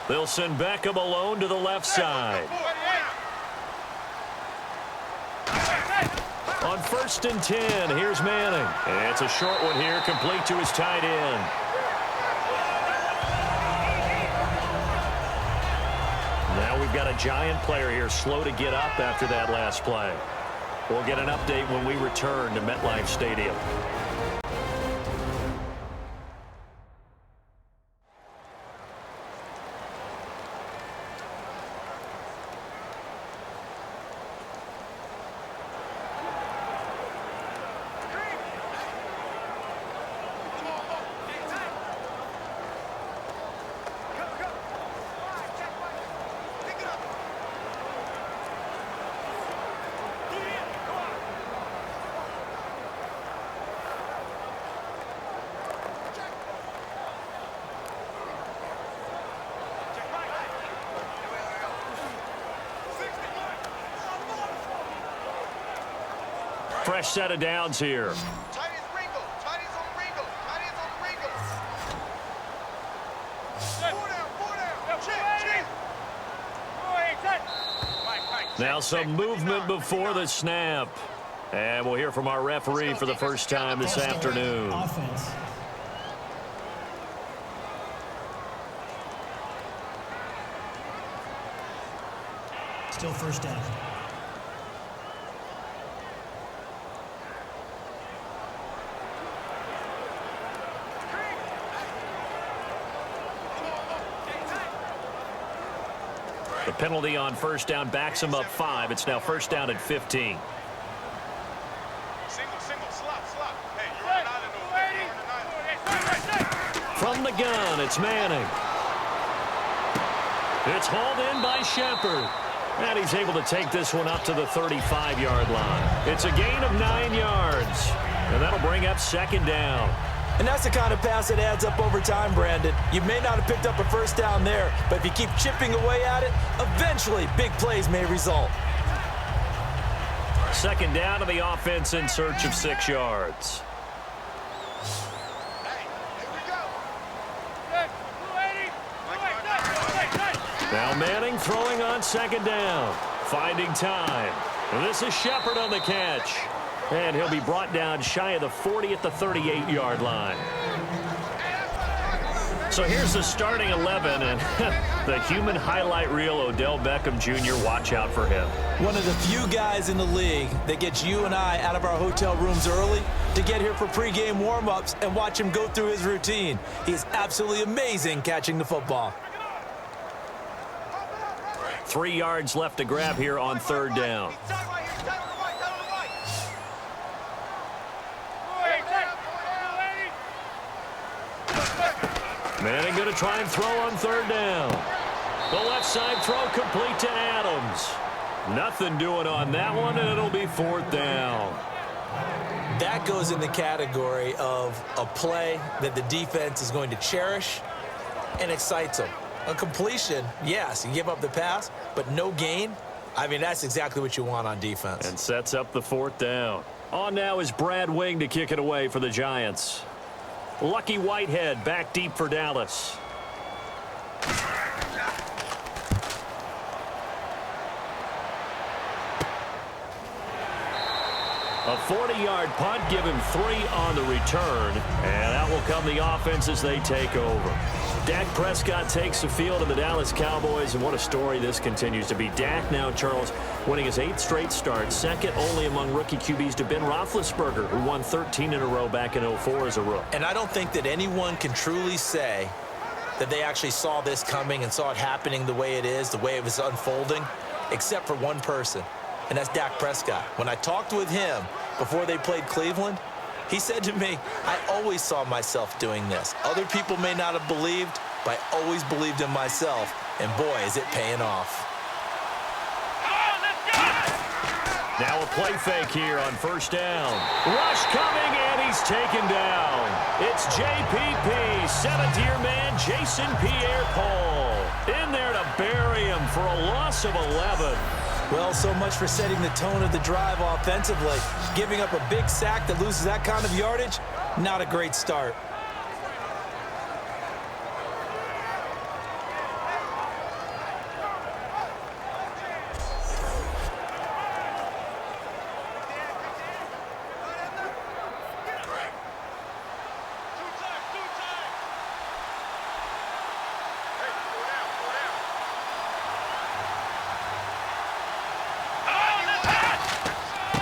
They'll send Beckham alone to the left side. On 1st and 10, here's Manning. And it's a short one here, complete to his tight end. Now we've got a Giant player here slow to get up after that last play. We'll get an update when we return to MetLife Stadium. Fresh set of downs here. Now some movement before the snap. And we'll hear from our referee for the first time this afternoon. Still first down. The penalty on 1st down backs him up 5. It's now 1st down at 15. From the gun, it's Manning. It's hauled in by Shepard. And he's able to take this one up to the 35-yard line. It's a gain of 9 yards. And that'll bring up 2nd down. And that's the kind of pass that adds up over time, Brandon. You may not have picked up a 1st down there, but if you keep chipping away at it, eventually big plays may result. 2nd down to the offense in search of 6 yards. Now Manning throwing on 2nd down. Finding time. And this is Shepard on the catch. And he'll be brought down shy of the 40 at the 38-yard line. So here's the starting 11, and the human highlight reel, Odell Beckham Jr., watch out for him. One of the few guys in the league that gets you and I out of our hotel rooms early to get here for pregame warm-ups and watch him go through his routine. He is absolutely amazing catching the football. 3 yards left to grab here on 3rd down. Manning going to try and throw on 3rd down. The left side throw complete to Adams. Nothing doing on that one, and it'll be 4th down. That goes in the category of a play that the defense is going to cherish and excites them. A completion, yes, you give up the pass, but no gain. I mean, that's exactly what you want on defense. And sets up the 4th down. On now is Brad Wing to kick it away for the Giants. Lucky Whitehead back deep for Dallas. A 40-yard punt, give him 3 on the return, and that will come the offense as they take over. Dak Prescott takes the field of the Dallas Cowboys, and what a story this continues to be. Dak now, Charles, winning his 8th straight start, second only among rookie QBs to Ben Roethlisberger, who won 13 in a row back in 2004 as a rookie. And I don't think that anyone can truly say that they actually saw this coming and saw it happening the way it is, the way it was unfolding, except for one person, and that's Dak Prescott. When I talked with him before they played Cleveland, he said to me, I always saw myself doing this. Other people may not have believed, but I always believed in myself. And boy, is it paying off. Now a play fake here on 1st down. Rush coming, and he's taken down. It's JPP, 7th-year man Jason Pierre-Paul. In there to bury him for a loss of 11. Well, so much for setting the tone of the drive offensively. Giving up a big sack that loses that kind of yardage, not a great start.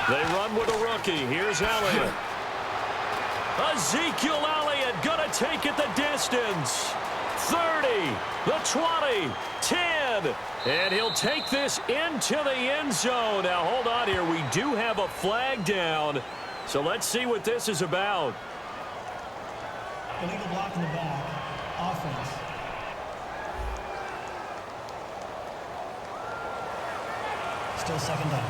They run with a rookie. Here's Elliott. Ezekiel Elliott going to take it the distance. 30, the 20, 10. And he'll take this into the end zone. Now, hold on here. We do have a flag down. So let's see what this is about. Illegal block in the back. Offense. Still second down.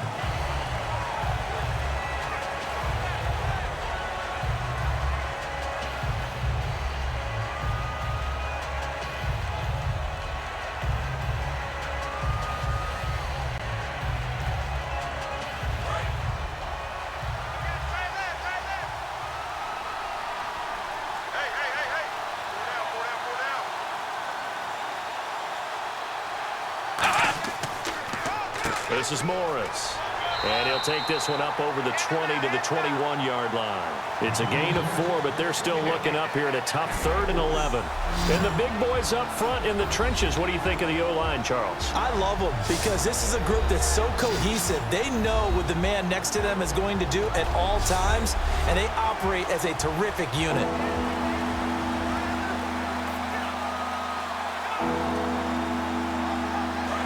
This is Morris. And he'll take this one up over the 20 to the 21-yard line. It's a gain of 4, but they're still looking up here at a tough 3rd and 11. And the big boys up front in the trenches. What do you think of the O-line, Charles? I love them because this is a group that's so cohesive. They know what the man next to them is going to do at all times, and they operate as a terrific unit.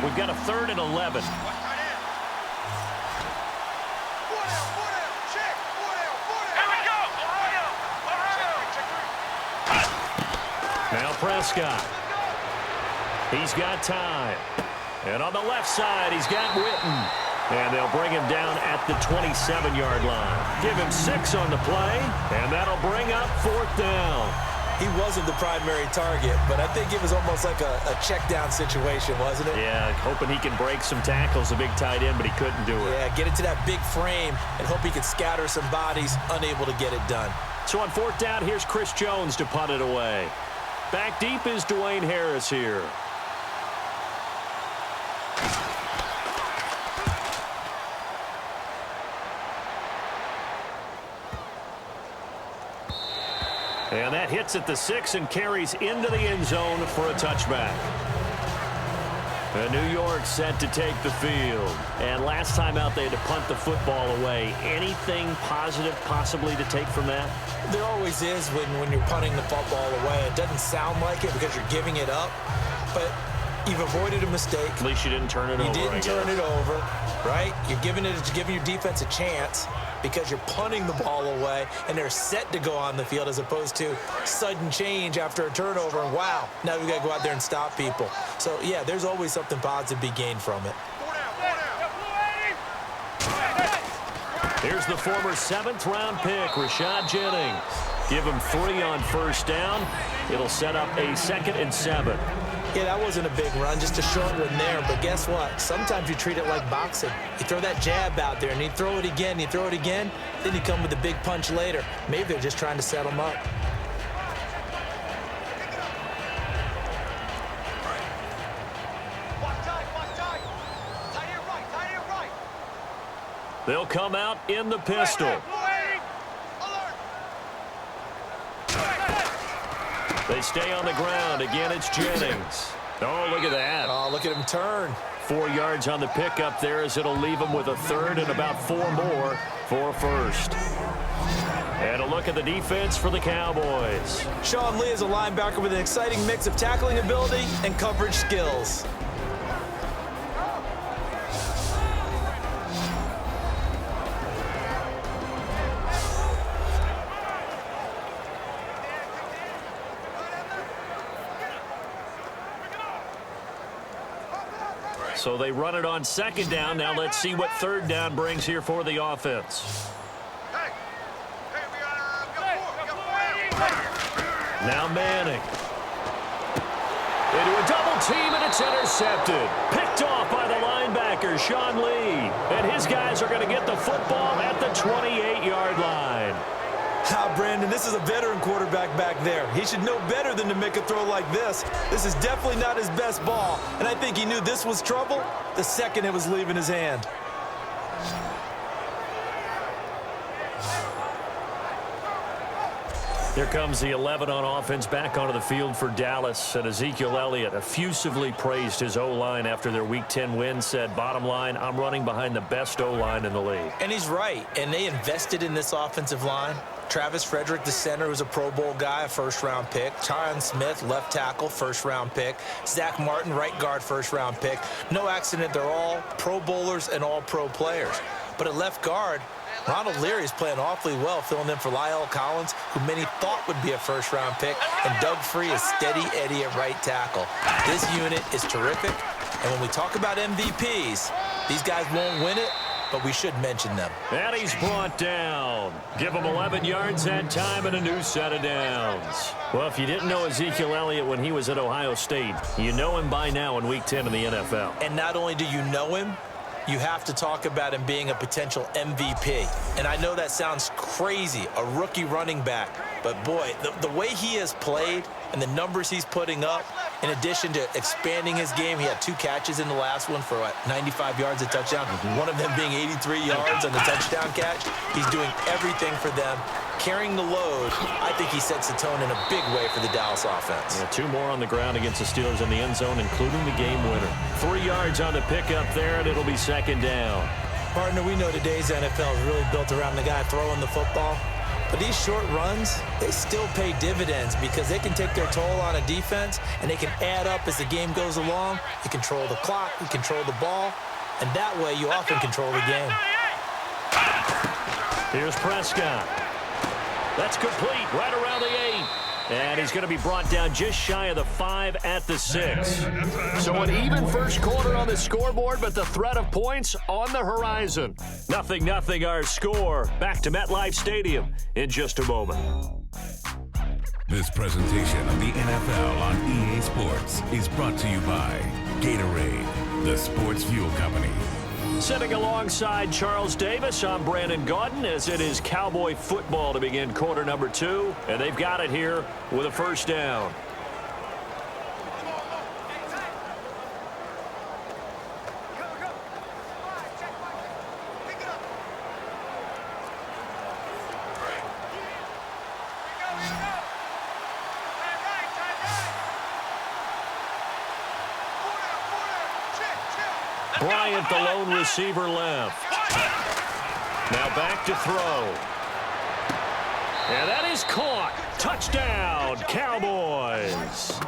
We've got a 3rd and 11. Now Prescott. He's got time. And on the left side, he's got Witten. And they'll bring him down at the 27-yard line. Give him 6 on the play, and that'll bring up 4th down. He wasn't the primary target, but I think it was almost like a check down situation, wasn't it? Yeah, hoping he can break some tackles, a big tight end, but he couldn't do it. Yeah, get it to that big frame and hope he can scatter some bodies, unable to get it done. So on 4th down, here's Chris Jones to punt it away. Back deep is Dwayne Harris here. And that hits at the 6 and carries into the end zone for a touchback. And New York set to take the field. And last time out, they had to punt the football away. Anything positive possibly to take from that? There always is when you're punting the football away. It doesn't sound like it because you're giving it up, but you've avoided a mistake. At least you didn't turn it over. You didn't turn it over, right? You're giving your defense a chance because you're punting the ball away, and they're set to go on the field as opposed to sudden change after a turnover, and wow, now we've got to go out there and stop people. So, yeah, there's always something positive to be gained from it. Here's the former 7th-round pick, Rashad Jennings. Give him 3 on 1st down. It'll set up a 2nd and 7. Yeah, that wasn't a big run, just a short one there. But guess what? Sometimes you treat it like boxing. You throw that jab out there, and you throw it again, you throw it again, then you come with a big punch later. Maybe they're just trying to set them up. They'll come out in the pistol. They stay on the ground. Again, it's Jennings. Oh, look at that. Oh, look at him turn. 4 yards on the pickup there as it'll leave him with a 3rd and about 4 more for a 1st. And a look at the defense for the Cowboys. Sean Lee is a linebacker with an exciting mix of tackling ability and coverage skills. So they run it on 2nd down. Now let's see what 3rd down brings here for the offense. Now Manning. Into a double team, and it's intercepted. Picked off by the linebacker, Sean Lee. And his guys are going to get the football at the 28-yard line. Brandon, this is a veteran quarterback back there. He should know better than to make a throw like this. This is definitely not his best ball, and I think he knew this was trouble the second it was leaving his hand. Here comes the 11 on offense back onto the field for Dallas. And Ezekiel Elliott effusively praised his O-line after their Week 10 win, said, bottom line, I'm running behind the best O-line in the league. And he's right. And they invested in this offensive line. Travis Frederick, the center, who's a Pro Bowl guy, a first-round pick. Tyron Smith, left tackle, first-round pick. Zach Martin, right guard, first-round pick. No accident, they're all Pro Bowlers and all Pro players. But at left guard, Ronald Leary is playing awfully well, filling in for La'el Collins, who many thought would be a first-round pick, and Doug Free is steady Eddie at right tackle. This unit is terrific, and when we talk about MVPs, these guys won't win it, but we should mention them. And he's brought down. Give him 11 yards that time and a new set of downs. Well, if you didn't know Ezekiel Elliott when he was at Ohio State, you know him by now in Week 10 in the NFL. And not only do you know him, you have to talk about him being a potential MVP. And I know that sounds crazy, a rookie running back. But, boy, the way he has played and the numbers he's putting up, in addition to expanding his game, he had 2 catches in the last one for, 95 yards, a touchdown. One of them being 83 yards on the touchdown catch. He's doing everything for them, carrying the load. I think he sets the tone in a big way for the Dallas offense. Yeah, 2 more on the ground against the Steelers in the end zone, including the game winner. 3 yards on the pickup there, and it'll be second down. Partner, we know today's NFL is really built around the guy throwing the football. But these short runs, they still pay dividends because they can take their toll on a defense, and they can add up as the game goes along. You control the clock, you control the ball, and that way you often control the game. Here's Prescott. That's complete right around the 8. And he's going to be brought down just shy of the 5 at the 6. So an even first quarter on the scoreboard, but the threat of points on the horizon. 0-0 our score. Back to MetLife Stadium in just a moment. This presentation of the NFL on EA Sports is brought to you by Gatorade, the sports fuel company. Sitting alongside Charles Davis, I'm Brandon Gaudin, as it is Cowboy football to begin quarter number 2. And they've got it here with a first down. Bryant, the lone receiver, left. Now back to throw. And that is caught. Touchdown, Cowboys.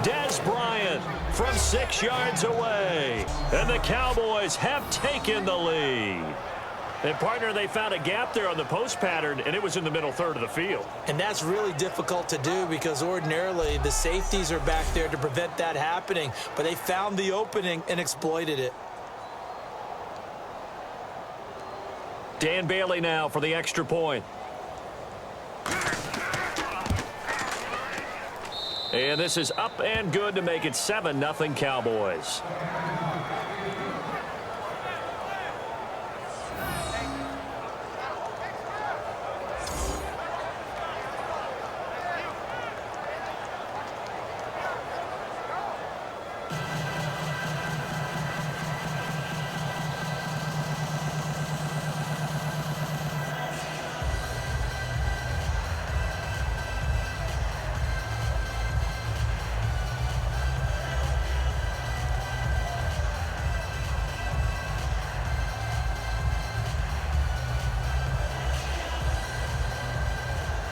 Dez Bryant from 6 yards away. And the Cowboys have taken the lead. And, partner, they found a gap there on the post pattern, and it was in the middle third of the field. And that's really difficult to do because ordinarily the safeties are back there to prevent that happening. But they found the opening and exploited it. Dan Bailey now for the extra point. And this is up and good to make it 7-0 Cowboys.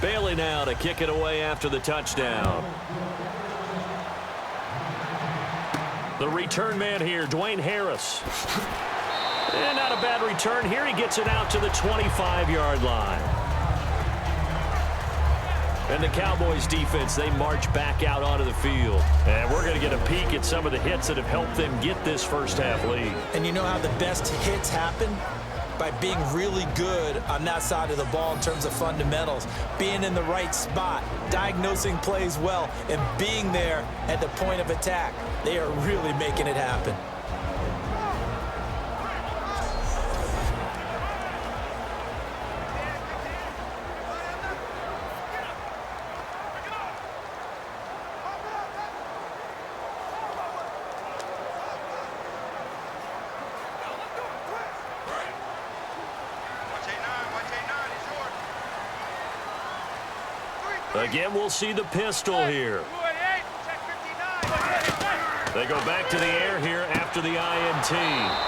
Bailey now to kick it away after the touchdown. The return man here, Dwayne Harris. And not a bad return here. He gets it out to the 25-yard line. And the Cowboys defense, they march back out onto the field. And we're going to get a peek at some of the hits that have helped them get this first half lead. And you know how the best hits happen? By being really good on that side of the ball in terms of fundamentals, being in the right spot, diagnosing plays well, and being there at the point of attack. They are really making it happen. Again, we'll see the pistol here. They go back to the air here after the INT.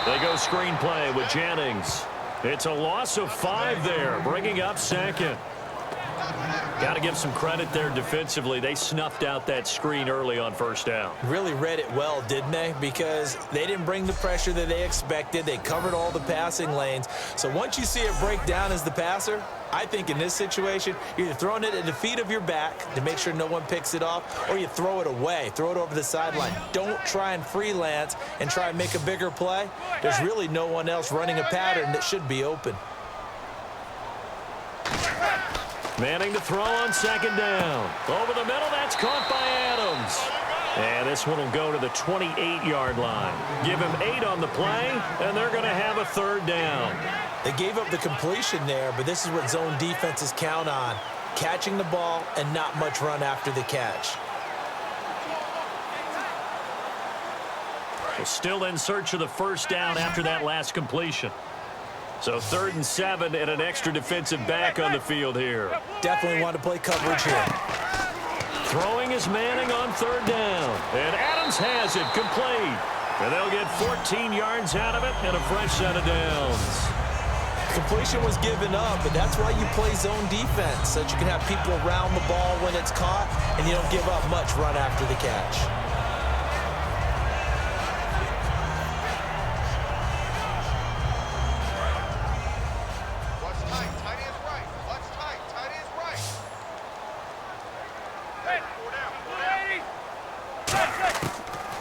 They go screenplay with Jennings. It's a loss of 5 there, bringing up second. Got to give some credit there defensively. They snuffed out that screen early on first down. Really read it well, didn't they? Because they didn't bring the pressure that they expected. They covered all the passing lanes. So once you see it break down as the passer, I think in this situation, you're either throwing it at the feet of your back to make sure no one picks it off, or you throw it away, throw it over the sideline. Don't try and freelance and try and make a bigger play. There's really no one else running a pattern that should be open. Manning to throw on second down. Over the middle, that's caught by Adams. And this one will go to the 28-yard line. Give him 8 on the play, and they're going to have a third down. They gave up the completion there, but this is what zone defenses count on. Catching the ball and not much run after the catch. We're still in search of the first down after that last completion. So 3rd and 7 and an extra defensive back on the field here. Definitely want to play coverage here. Throwing is Manning on 3rd down. And Adams has it complete. And they'll get 14 yards out of it and a fresh set of downs. Completion was given up, but that's why you play zone defense, so that you can have people around the ball when it's caught, and you don't give up much run after the catch.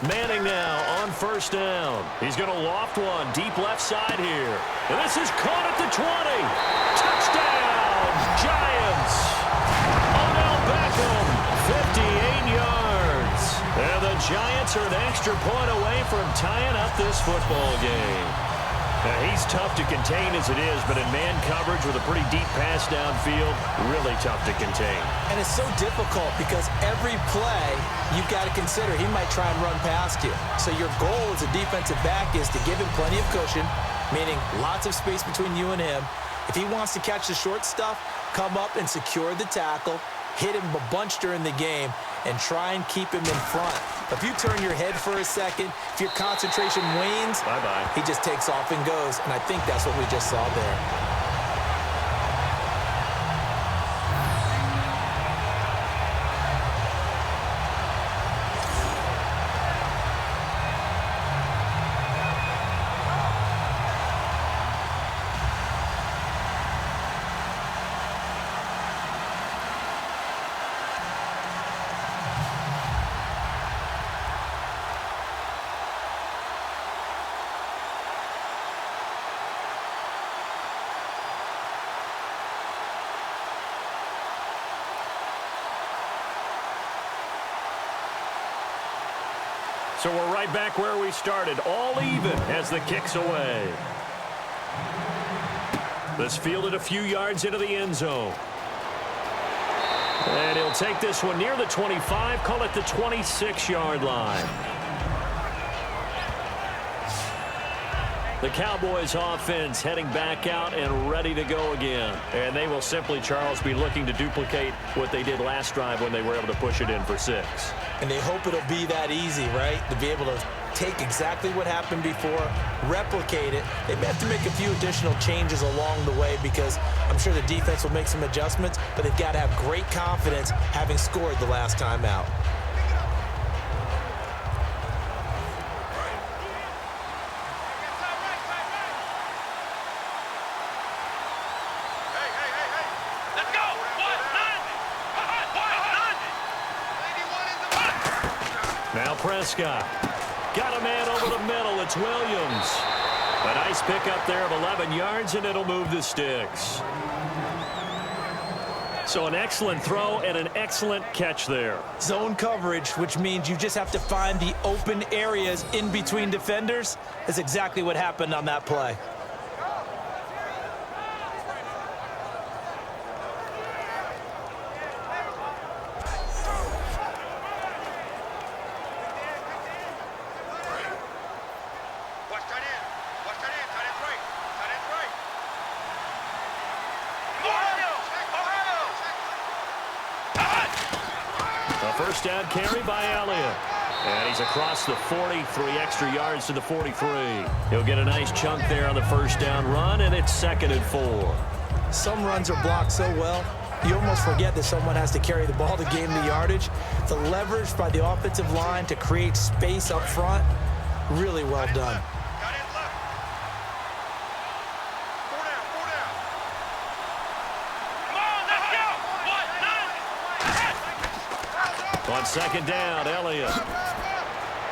Manning now on first down. He's going to loft one deep left side here. And this is caught at the 20. Touchdown, Giants. Odell Beckham, 58 yards. And the Giants are an extra point away from tying up this football game. Now, he's tough to contain as it is, but in man coverage with a pretty deep pass downfield, really tough to contain. And it's so difficult because every play you've got to consider he might try and run past you. So your goal as a defensive back is to give him plenty of cushion, meaning lots of space between you and him. If he wants to catch the short stuff, come up and secure the tackle, hit him a bunch during the game, and try and keep him in front. If you turn your head for a second, if your concentration wanes, bye-bye. He just takes off and goes, and I think that's what we just saw there. So we're right back where we started, all even as the kick's away. This fielded a few yards into the end zone. And he'll take this one near the 25, call it the 26-yard line. The Cowboys offense heading back out and ready to go again. And they will simply, Charles, be looking to duplicate what they did last drive when they were able to push it in for 6. And they hope it'll be that easy, right? To be able to take exactly what happened before, replicate it. They may have to make a few additional changes along the way because I'm sure the defense will make some adjustments, but they've got to have great confidence having scored the last time out. Now Prescott. Got a man over the middle. It's Williams. A nice pickup there of 11 yards, and it'll move the sticks. So an excellent throw and an excellent catch there. Zone coverage, which means you just have to find the open areas in between defenders. That's exactly what happened on that play. first down carry by Elliott. And he's across the 40, 3 extra yards to the 43. He'll get a nice chunk there on the first down run, and it's 2nd and 4. Some runs are blocked so well, you almost forget that someone has to carry the ball to gain the yardage. The leverage by the offensive line to create space up front, really well done. On 2nd down, Elliott.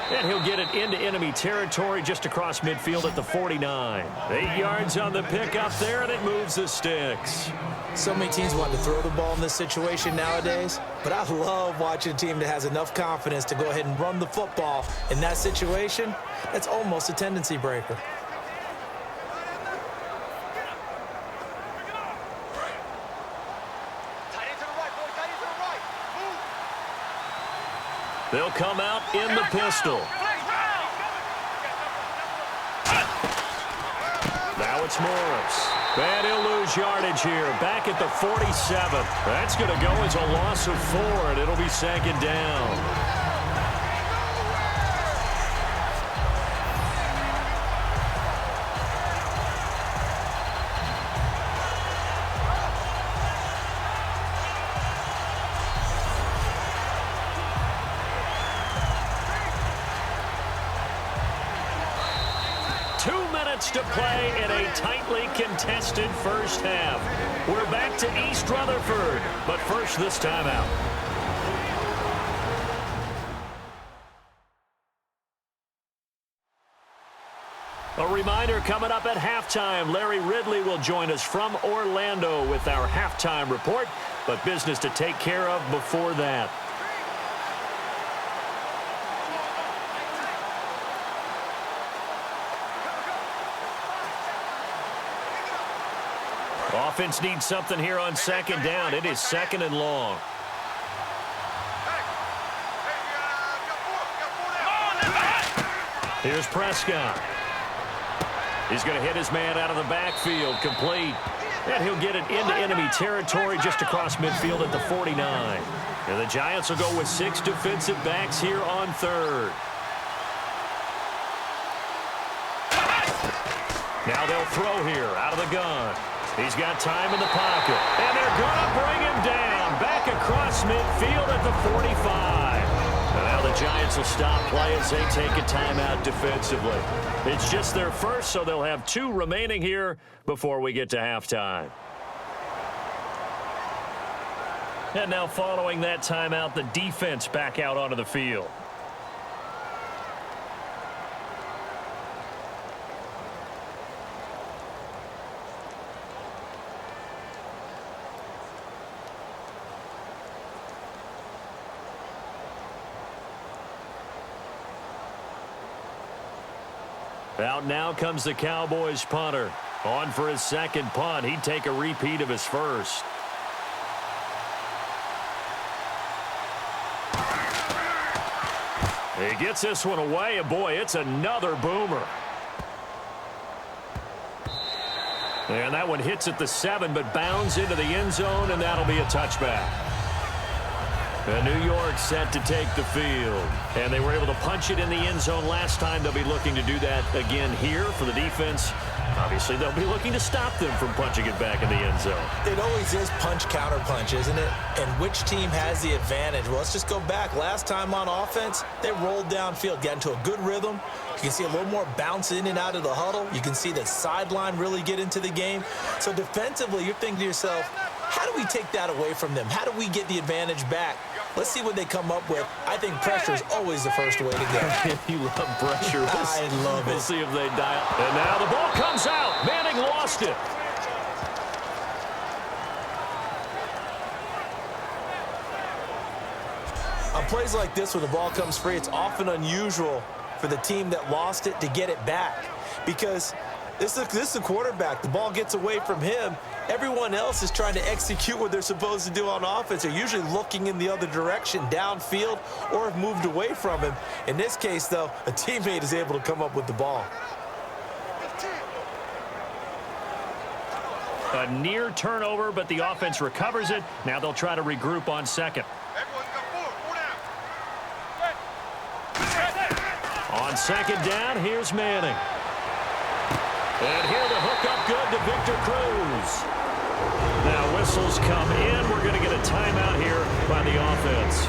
And he'll get it into enemy territory just across midfield at the 49. 8 yards on the pickup there, and it moves the sticks. So many teams want to throw the ball in this situation nowadays, but I love watching a team that has enough confidence to go ahead and run the football. In that situation, that's almost a tendency breaker. They'll come out in the pistol. Now it's Morris. And he'll lose yardage here. Back at the 47. That's going to go as a loss of 4, and it'll be 2nd down. To play in a tightly contested first half. We're back to East Rutherford, but first this time out. A reminder coming up at halftime, Larry Ridley will join us from Orlando with our halftime report, but business to take care of before that. Offense needs something here on 2nd down. It is 2nd and long. Here's Prescott. He's going to hit his man out of the backfield, complete. And he'll get it into enemy territory just across midfield at the 49. And the Giants will go with 6 defensive backs here on 3rd. Now they'll throw here out of the gun. He's got time in the pocket. And they're going to bring him down. Back across midfield at the 45. And now the Giants will stop play as they take a timeout defensively. It's just their first, so they'll have 2 remaining here before we get to halftime. And now following that timeout, the defense back out onto the field. Out now comes the Cowboys punter. On for his 2nd punt. He'd take a repeat of his first. He gets this one away, and boy, it's another boomer. And that one hits at the 7, but bounds into the end zone, and that'll be a touchback. And New York set to take the field. And they were able to punch it in the end zone last time. They'll be looking to do that again here for the defense. Obviously, they'll be looking to stop them from punching it back in the end zone. It always is punch-counter-punch, isn't it? And which team has the advantage? Well, let's just go back. Last time on offense, they rolled downfield, got into a good rhythm. You can see a little more bounce in and out of the huddle. You can see the sideline really get into the game. So defensively, you're thinking to yourself, how do we take that away from them? How do we get the advantage back? Let's see what they come up with. I think pressure is always the first way to go. You love pressure. I love it. We'll see if they dial. And now the ball comes out. Manning lost it. On plays like this, when the ball comes free, it's often unusual for the team that lost it to get it back. Because this is the quarterback. The ball gets away from him. Everyone else is trying to execute what they're supposed to do on offense. They're usually looking in the other direction, downfield, or have moved away from him. In this case, though, a teammate is able to come up with the ball. A near turnover, but the offense recovers it. Now they'll try to regroup on 2nd. On second down, here's Manning. And here the hook up good to Victor Cruz. Now whistles come in. We're going to get a timeout here by the offense.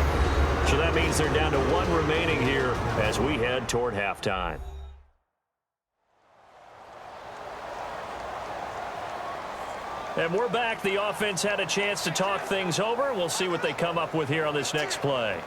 So that means they're down to one remaining here as we head toward halftime. And we're back. The offense had a chance to talk things over. We'll see what they come up with here on this next play.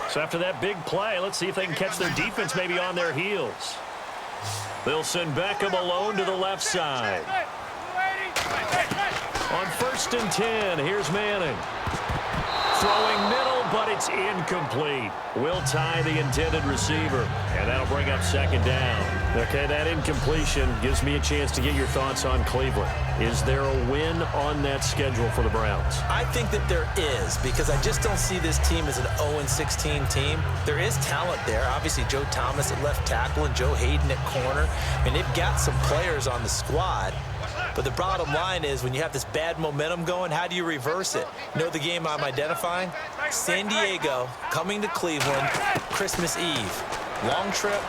So after that big play, let's see if they can catch their defense maybe on their heels. They'll send Beckham alone to the left side. On 1st and 10, here's Manning. Throwing middle, but it's incomplete. Will tie the intended receiver, and that'll bring up 2nd down. Okay, that incompletion gives me a chance to get your thoughts on Cleveland. Is there a win on that schedule for the Browns? I think that there is, because I just don't see this team as an 0-16 team. There is talent there. Obviously, Joe Thomas at left tackle and Joe Hayden at corner. And they've got some players on the squad. But the bottom line is, when you have this bad momentum going, how do you reverse it? You know the game I'm identifying? San Diego coming to Cleveland Christmas Eve. Long trip,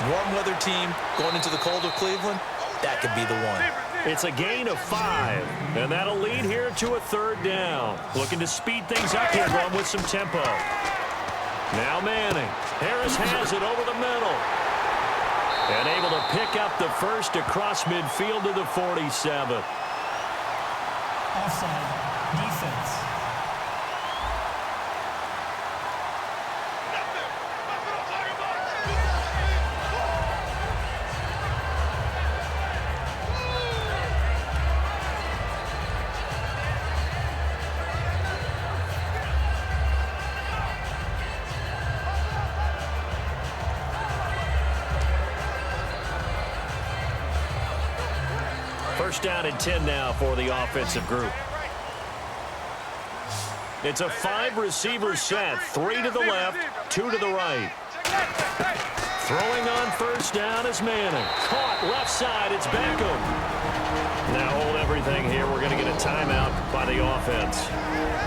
warm weather team going into the cold of Cleveland. That could be the one. It's a gain of 5, and that'll lead here to a 3rd down. Looking to speed things up here, going with some tempo. Now Manning. Harris has it over the middle. And able to pick up the first across midfield to the 47. Offside. Defense. First down and 10 now for the offensive group. It's a 5-receiver set. 3 to the left, 2 to the right. Throwing on 1st down is Manning. Caught left side. It's Beckham. Now hold everything here. We're going to get a timeout by the offense.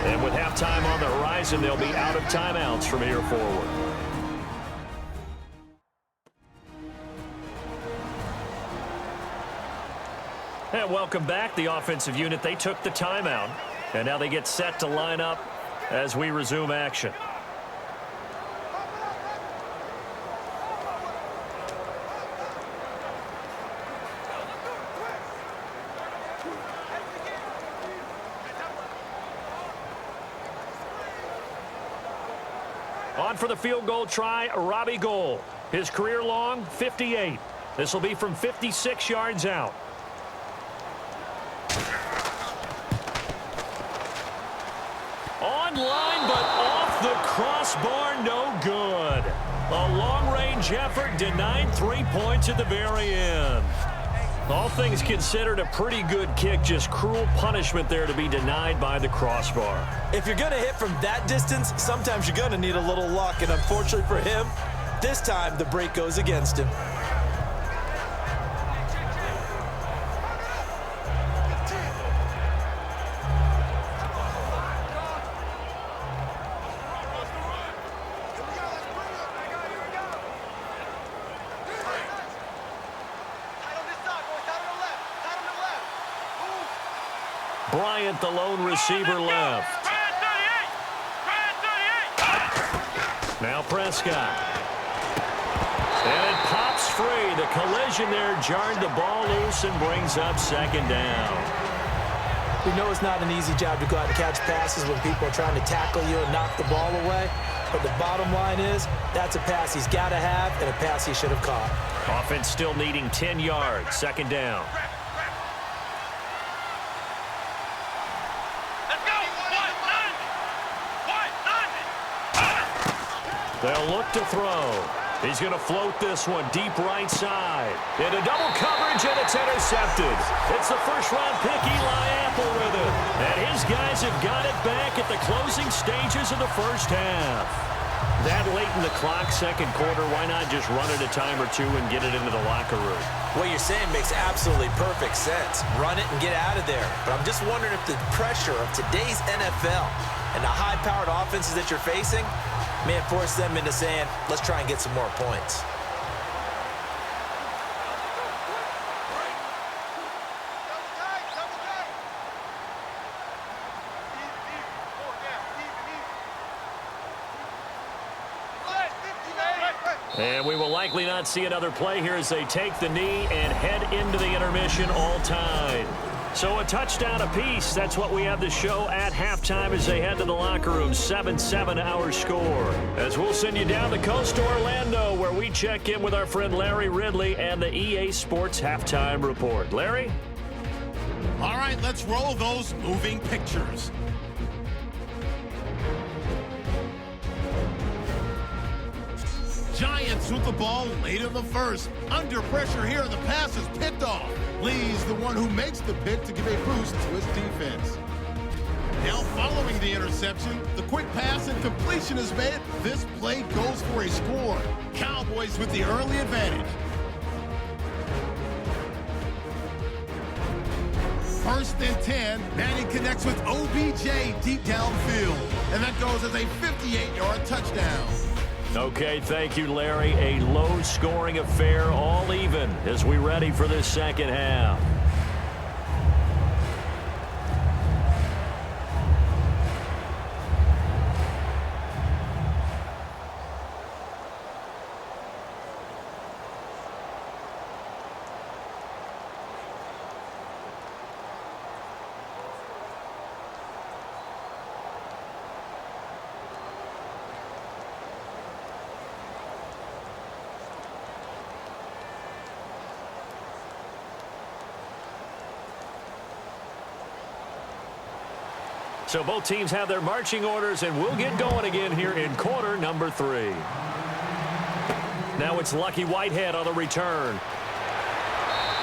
And with halftime on the horizon, they'll be out of timeouts from here forward. And welcome back. The offensive unit, they took the timeout. And now they get set to line up as we resume action. On for the field goal try, Robbie Gould. His career long, 58. This will be from 56 yards out. Line, but off the crossbar, no good. A long-range effort denied 3 points at the very end. All things considered, a pretty good kick, just cruel punishment there to be denied by the crossbar. If you're going to hit from that distance, sometimes you're going to need a little luck, and unfortunately for him, this time the break goes against him. Bryant, the lone receiver, left. Now Prescott. And it pops free. The collision there jarred the ball loose and brings up 2nd down. We know it's not an easy job to go out and catch passes when people are trying to tackle you and knock the ball away. But the bottom line is, that's a pass he's got to have and a pass he should have caught. Offense still needing 10 yards. 2nd down. They'll look to throw. He's going to float this one deep right side. Into double coverage, and it's intercepted. It's the first-round pick, Eli Apple, with it. And his guys have got it back at the closing stages of the first half. That late in the clock, second quarter, why not just run it a time or two and get it into the locker room? What you're saying makes absolutely perfect sense. Run it and get out of there. But I'm just wondering if the pressure of today's NFL and the high-powered offenses that you're facing may have forced them into saying, let's try and get some more points. And we will likely not see another play here as they take the knee and head into the intermission all tied. So a touchdown apiece. That's what we have to show at halftime as they head to the locker room. 7-7 our score. As we'll send you down the coast to Orlando where we check in with our friend Larry Ridley and the EA Sports Halftime Report. Larry? All right, let's roll those moving pictures. Giants with the ball late in the first. Under pressure here, the pass is picked off. Lee's the one who makes the pick to give a boost to his defense. Now following the interception, the quick pass and completion is made. This play goes for a score. Cowboys with the early advantage. First and 10, Manning connects with OBJ deep downfield. And that goes as a 58-yard touchdown. Okay, thank you, Larry. A low-scoring affair, all even, as we ready for this second half. So both teams have their marching orders, and we'll get going again here in quarter number 3. Now it's Lucky Whitehead on the return.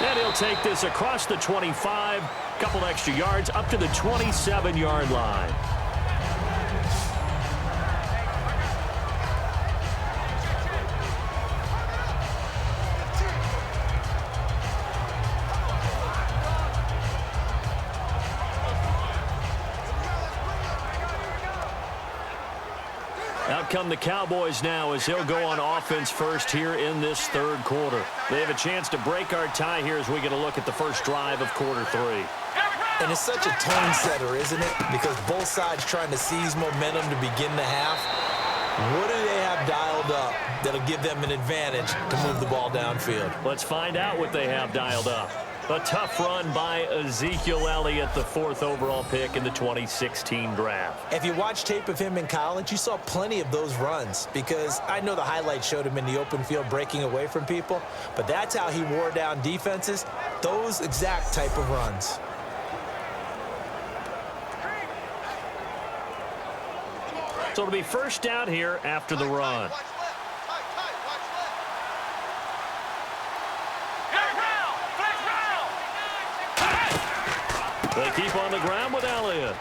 And he'll take this across the 25, couple extra yards, up to the 27-yard line. Out come the Cowboys now as he'll go on offense first here in this third quarter. They have a chance to break our tie here as we get a look at the first drive of quarter 3. And it's such a tone setter, isn't it? Because both sides trying to seize momentum to begin the half. What do they have dialed up that'll give them an advantage to move the ball downfield? Let's find out what they have dialed up. A tough run by Ezekiel Elliott, the 4th overall pick in the 2016 draft. If you watch tape of him in college, you saw plenty of those runs because I know the highlights showed him in the open field breaking away from people, but that's how he wore down defenses, those exact type of runs. So it'll be first down here after the run. They keep on the ground with Elliott.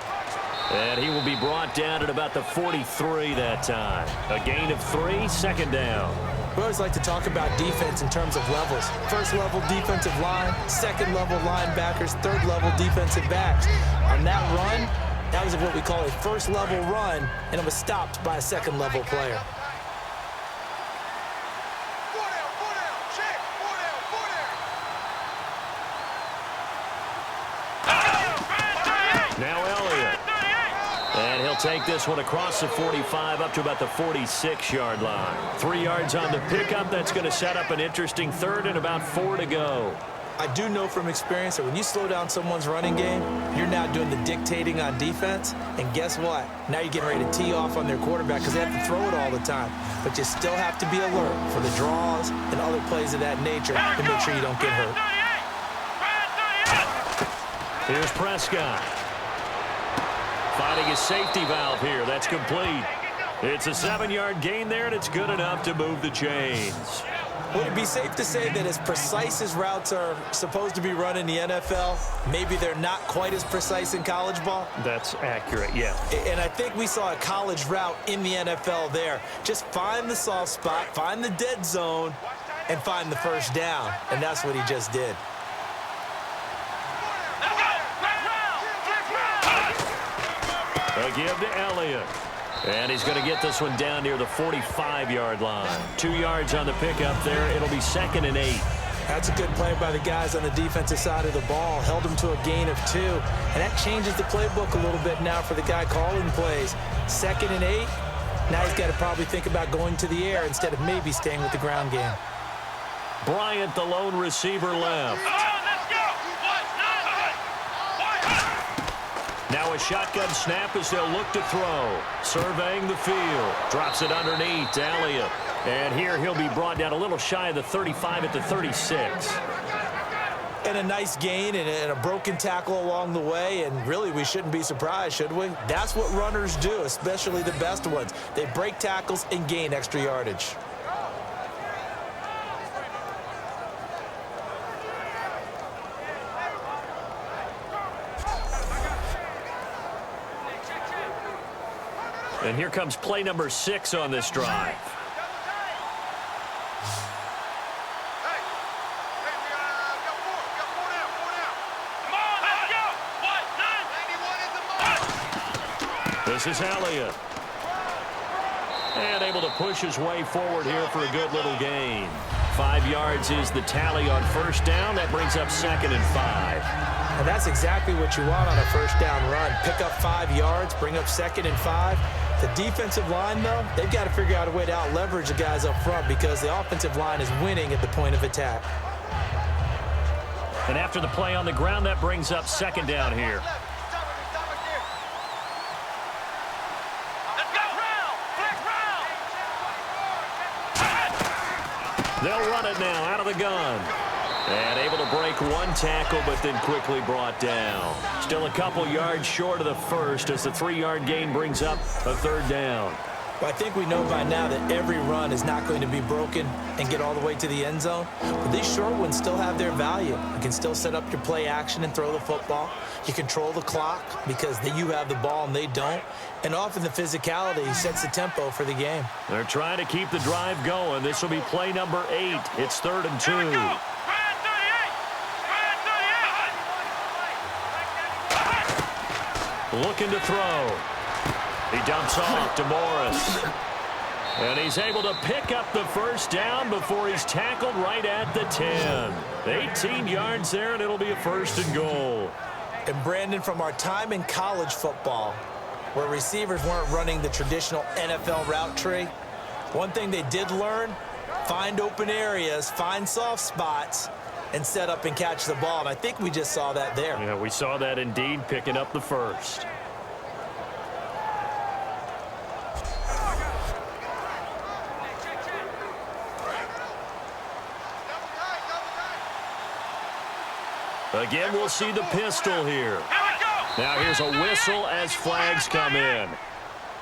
And he will be brought down at about the 43 that time. A gain of 3, second down. We always like to talk about defense in terms of levels. First level defensive line, second level linebackers, third level defensive backs. On that run, that was what we call a first level run, and it was stopped by a second level player. Now Elliott. And he'll take this one across the 45 up to about the 46-yard line. 3 yards on the pickup. That's going to set up an interesting third and about 4 to go. I do know from experience that when you slow down someone's running game, you're now doing the dictating on defense. And guess what? Now you're getting ready to tee off on their quarterback because they have to throw it all the time. But you still have to be alert for the draws and other plays of that nature to make sure you don't get hurt. Here's Prescott. Finding his safety valve here. That's complete. It's a 7-yard gain there, and it's good enough to move the chains. Would it be safe to say that as precise as routes are supposed to be run in the NFL, maybe they're not quite as precise in college ball? That's accurate, yeah. And I think we saw a college route in the NFL there. Just find the soft spot, find the dead zone, and find the first down. And that's what he just did. A give to Elliott. And he's going to get this one down near the 45-yard line. 2 yards on the pickup there. It'll be 2nd and 8. That's a good play by the guys on the defensive side of the ball. Held them to a gain of 2. And that changes the playbook a little bit now for the guy calling plays. 2nd and 8. Now he's got to probably think about going to the air instead of maybe staying with the ground game. Bryant, the lone receiver, left. Now a shotgun snap as they'll look to throw. Surveying the field. Drops it underneath to Elliott. And here he'll be brought down a little shy of the 35 at the 36. And a nice gain and a broken tackle along the way. And really, we shouldn't be surprised, should we? That's what runners do, especially the best ones. They break tackles and gain extra yardage. And here comes play number 6 on this drive. This is Elliott. And able to push his way forward here for a good little gain. 5 yards is the tally on first down. That brings up 2nd and 5. And that's exactly what you want on a first down run. Pick up 5 yards, bring up 2nd and 5. The defensive line, though, they've got to figure out a way to out-leverage the guys up front because the offensive line is winning at the point of attack. And after the play on the ground, that brings up 2nd down here. They'll run it now out of the gun. And able to break one tackle, but then quickly brought down. Still a couple yards short of the first as the 3-yard gain brings up a 3rd down. Well, I think we know by now that every run is not going to be broken and get all the way to the end zone. But these short ones still have their value. You can still set up your play action and throw the football. You control the clock because you have the ball and they don't. And often the physicality sets the tempo for the game. They're trying to keep the drive going. This will be play number 8. It's 3rd and 2. Looking to throw. He dumps off to Morris. And he's able to pick up the first down before he's tackled right at the 10. 18 yards there, and it'll be a 1st and goal. And Brandon, from our time in college football, where receivers weren't running the traditional NFL route tree, one thing they did learn, find open areas, find soft spots, and set up and catch the ball. And I think we just saw that there. Yeah, we saw that indeed, picking up the first. Again, we'll see the pistol here. Now here's a whistle as flags come in.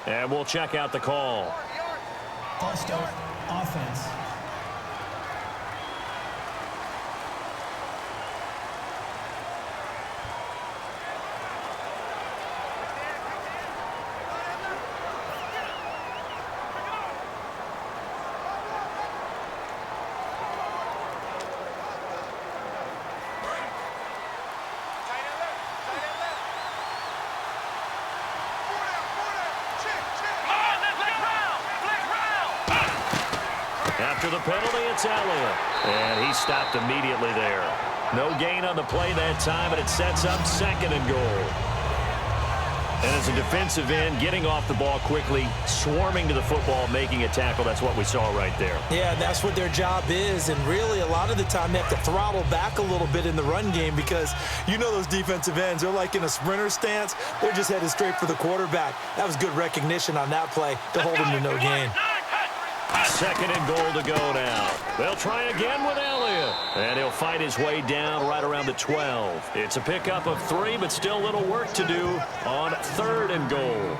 And we'll check out the call. False start, offense. After the penalty, it's Elliott. And he stopped immediately there. No gain on the play that time, and it sets up 2nd and goal. And as a defensive end, getting off the ball quickly, swarming to the football, making a tackle, that's what we saw right there. Yeah, that's what their job is. And really, a lot of the time, they have to throttle back a little bit in the run game because you know those defensive ends, they're like in a sprinter stance. They're just headed straight for the quarterback. That was good recognition on that play to hold him to no gain. 2nd and goal to go now. They'll try again with Elliott. And he'll fight his way down right around the 12. It's a pickup of 3, but still a little work to do on 3rd and goal.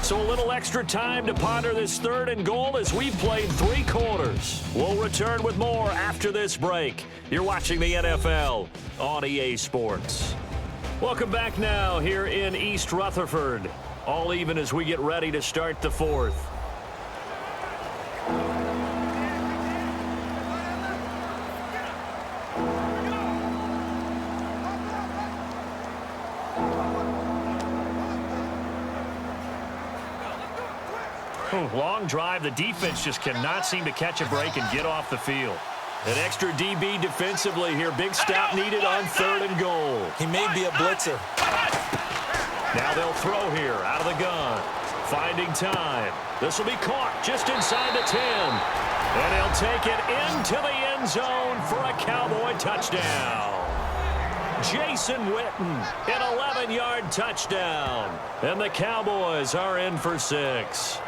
So a little extra time to ponder this 3rd and goal as we played 3 quarters. We'll return with more after this break. You're watching the NFL on EA Sports. Welcome back now here in East Rutherford. All even as we get ready to start the 4th. Long drive. The defense just cannot seem to catch a break and get off the field. An extra DB defensively here. Big stop needed on 3rd and goal. He may be a blitzer. Now they'll throw here out of the gun. Finding time. This will be caught just inside the 10. And he'll take it into the end zone for a Cowboy touchdown. Jason Witten, an 11-yard touchdown. And the Cowboys are in for 6.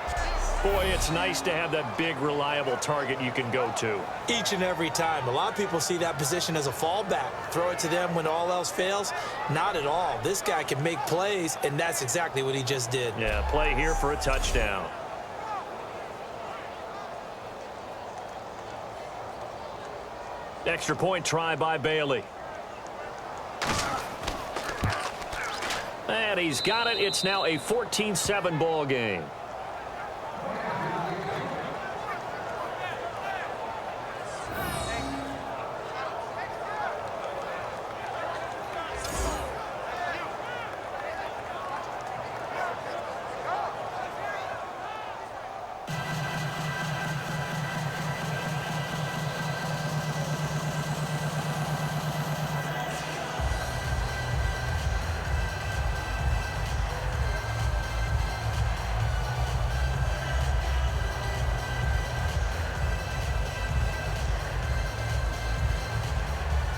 Boy, it's nice to have that big, reliable target you can go to. Each and every time. A lot of people see that position as a fallback. Throw it to them when all else fails. Not at all. This guy can make plays, and that's exactly what he just did. Yeah, play here for a touchdown. Extra point try by Bailey. And he's got it. It's now a 14-7 ball game.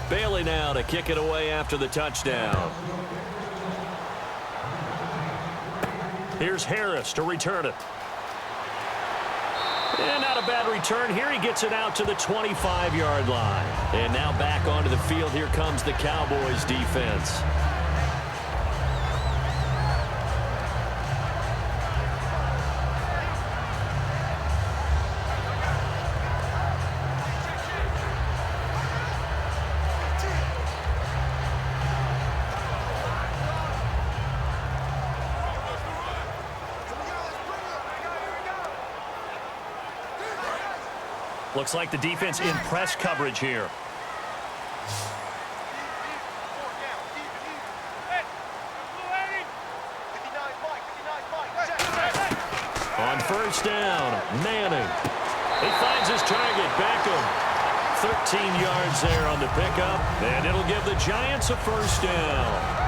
Bailey now to kick it away after the touchdown. Here's Harris to return it. And not a bad return here. He gets it out to the 25-yard line. And now back onto the field. Here comes the Cowboys defense. Looks like the defense in press coverage here. On 1st down, Manning. He finds his target, Beckham. 13 yards there on the pickup, and it'll give the Giants a 1st down.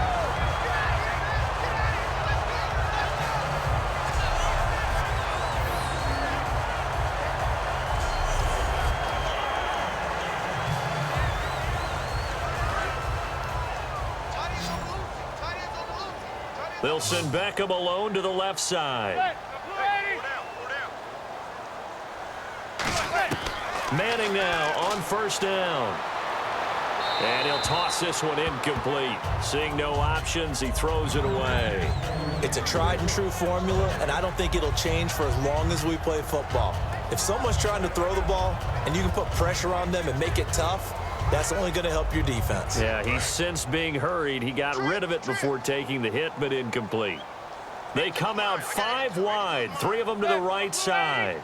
They'll send Beckham alone to the left side. Manning now on 1st down. And he'll toss this one incomplete. Seeing no options, he throws it away. It's a tried and true formula, and I don't think it'll change for as long as we play football. If someone's trying to throw the ball and you can put pressure on them and make it tough, that's only going to help your defense. Yeah, he's since being hurried. He got rid of it before taking the hit, but incomplete. They come out 5 wide, 3 of them to the right side.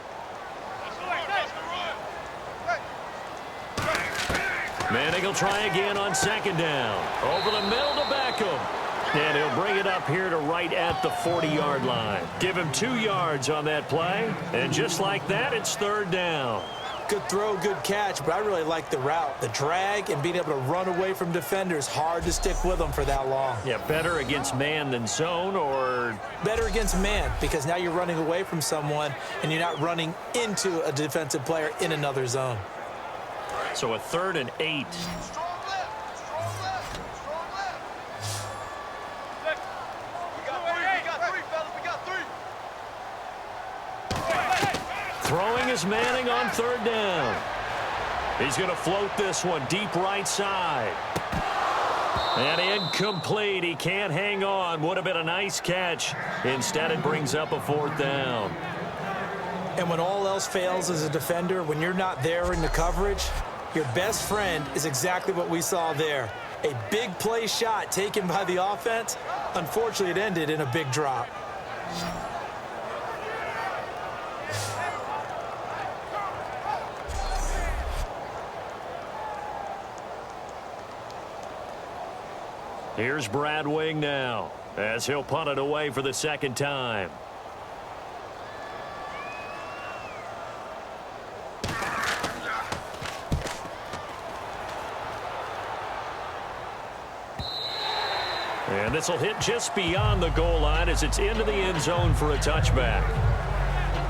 Manning will try again on 2nd down. Over the middle to Beckham. And he'll bring it up here to right at the 40-yard line. Give him 2 yards on that play. And just like that, it's 3rd down. Good throw, good catch, but I really like the route. The drag and being able to run away from defenders, hard to stick with them for that long. Yeah, better against man than zone, or? Better against man, because now you're running away from someone and you're not running into a defensive player in another zone. So a 3rd and 8. Throwing is Manning on 3rd down. He's going to float this one deep right side. And incomplete. He can't hang on. Would have been a nice catch. Instead, it brings up a 4th down. And when all else fails as a defender, when you're not there in the coverage, your best friend is exactly what we saw there. A big play shot taken by the offense. Unfortunately, it ended in a big drop. Here's Brad Wing now, as he'll punt it away for the 2nd time. And this will hit just beyond the goal line as it's into the end zone for a touchback.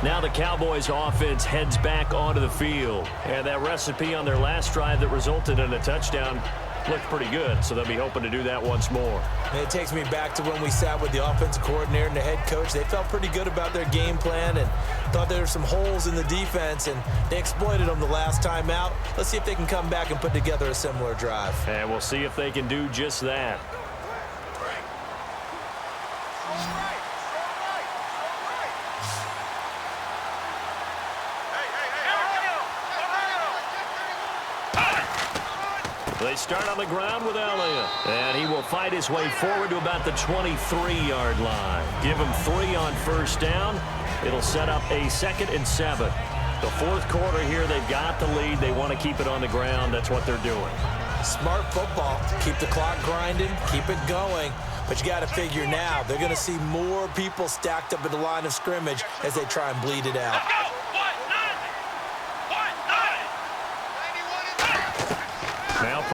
Now the Cowboys offense heads back onto the field. And that recipe on their last drive that resulted in a touchdown looked pretty good, so they'll be hoping to do that once more. And it takes me back to when we sat with the offensive coordinator and the head coach. They felt pretty good about their game plan and thought there were some holes in the defense, and they exploited them the last time out. Let's see if they can come back and put together a similar drive. And we'll see if they can do just that. They start on the ground with Elliott, and he will fight his way forward to about the 23-yard line. Give him 3 on 1st down. It'll set up a 2nd and 7. The 4th quarter here, they've got the lead. They want to keep it on the ground. That's what they're doing. Smart football. Keep the clock grinding, keep it going. But you got to figure now, they're going to see more people stacked up at the line of scrimmage as they try and bleed it out. Now